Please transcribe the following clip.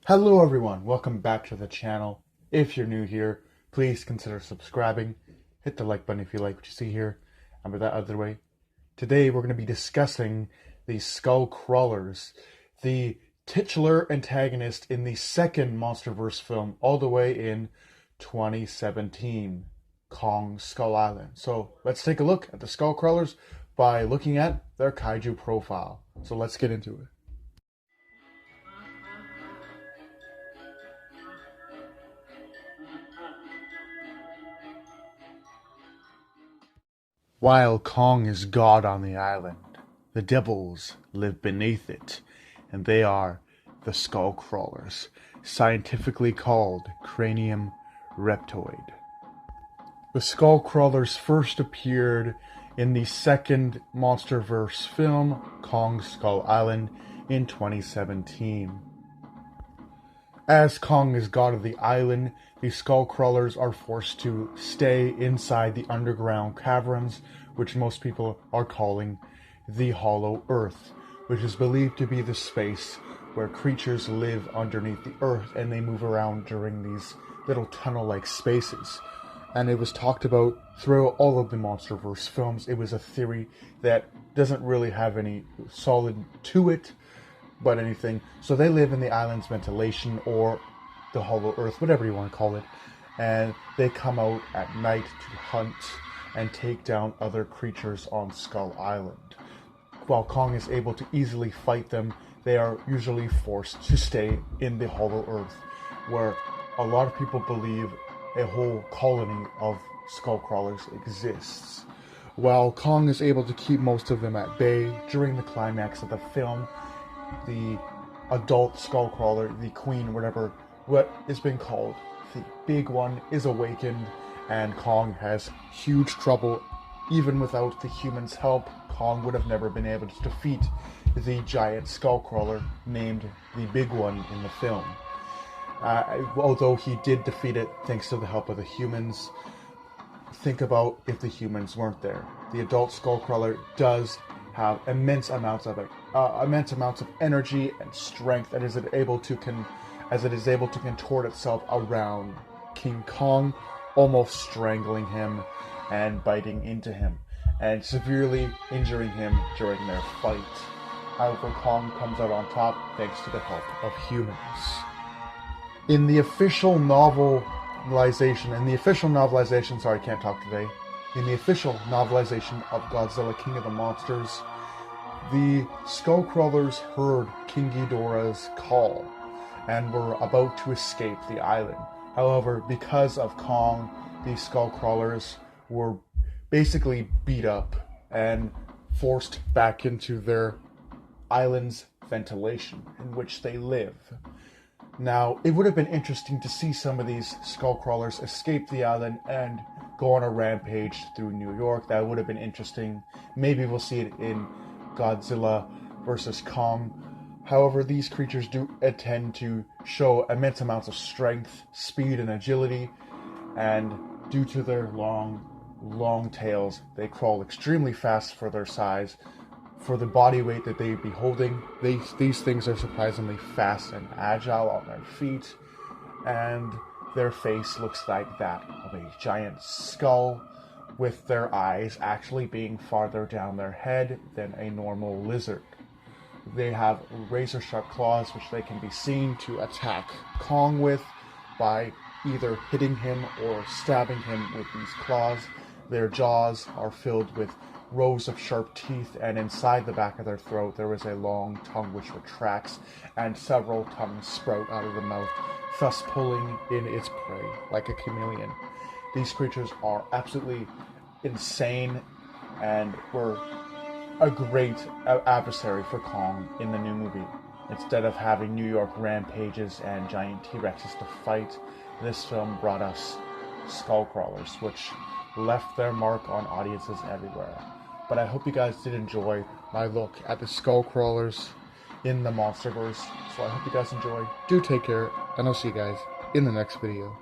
Hello everyone, welcome back to the channel. If you're new here, please consider subscribing. Hit the like button if you like what you see here. And with that out of the way, today we're going to be discussing the Skullcrawlers, the titular antagonist in the second MonsterVerse film all the way in 2017, Kong Skull Island. So let's take a look at the Skullcrawlers by looking at their kaiju profile. So let's get into it. While Kong is God on the island, the devils live beneath it, and they are the Skullcrawlers, scientifically called Cranium Reptoid. The Skullcrawlers first appeared in the second MonsterVerse film, Kong Skull Island, in 2017. As Kong is god of the island, the Skullcrawlers are forced to stay inside the underground caverns, which most people are calling the Hollow Earth, which is believed to be the space where creatures live underneath the earth and they move around during these little tunnel-like spaces. And it was talked about throughout all of the MonsterVerse films. It was a theory that doesn't really have any solid to it, but anything. So they live in the island's ventilation or the Hollow Earth, whatever you want to call it, and they come out at night to hunt and take down other creatures on Skull Island. While Kong is able to easily fight them, they are usually forced to stay in the Hollow Earth, where a lot of people believe a whole colony of Skullcrawlers exists. While Kong is able to keep most of them at bay, during the climax of the film, the adult Skullcrawler, the queen, whatever, what has been called the big one, is awakened, and Kong has huge trouble. Even without the humans' help, Kong would have never been able to defeat the giant Skullcrawler named the Big One in the film. Although he did defeat it thanks to the help of the humans, think about if the humans weren't there. The adult Skullcrawler does have immense amounts of energy and strength, and as it is able to contort itself around King Kong, almost strangling him and biting into him and severely injuring him during their fight. However, Kong comes out on top thanks to the help of humans. In the official novelization of Godzilla King of the Monsters, the Skullcrawlers heard King Ghidorah's call and were about to escape the island. However, because of Kong, the Skullcrawlers were basically beat up and forced back into their island's ventilation in which they live. Now, it would have been interesting to see some of these Skullcrawlers escape the island and go on a rampage through New York. That would have been interesting. Maybe we'll see it in Godzilla vs. Kong. However, these creatures do tend to show immense amounts of strength, speed, and agility, and due to their long tails, they crawl extremely fast for their size. For the body weight that they'd be holding, these things are surprisingly fast and agile on their feet, and their face looks like that of a giant skull, with their eyes actually being farther down their head than a normal lizard. They have razor-sharp claws which they can be seen to attack Kong with by either hitting him or stabbing him with these claws. Their jaws are filled with rows of sharp teeth, and inside the back of their throat there is a long tongue which retracts, and several tongues sprout out of the mouth, thus pulling in its prey like a chameleon. These creatures are absolutely insane and were a great adversary for Kong in the new movie. Instead of having New York rampages and giant T-Rexes to fight, this film brought us Skullcrawlers, which left their mark on audiences everywhere. But I hope you guys did enjoy my look at the Skullcrawlers in the MonsterVerse. So I hope you guys enjoy. Do take care, and I'll see you guys in the next video.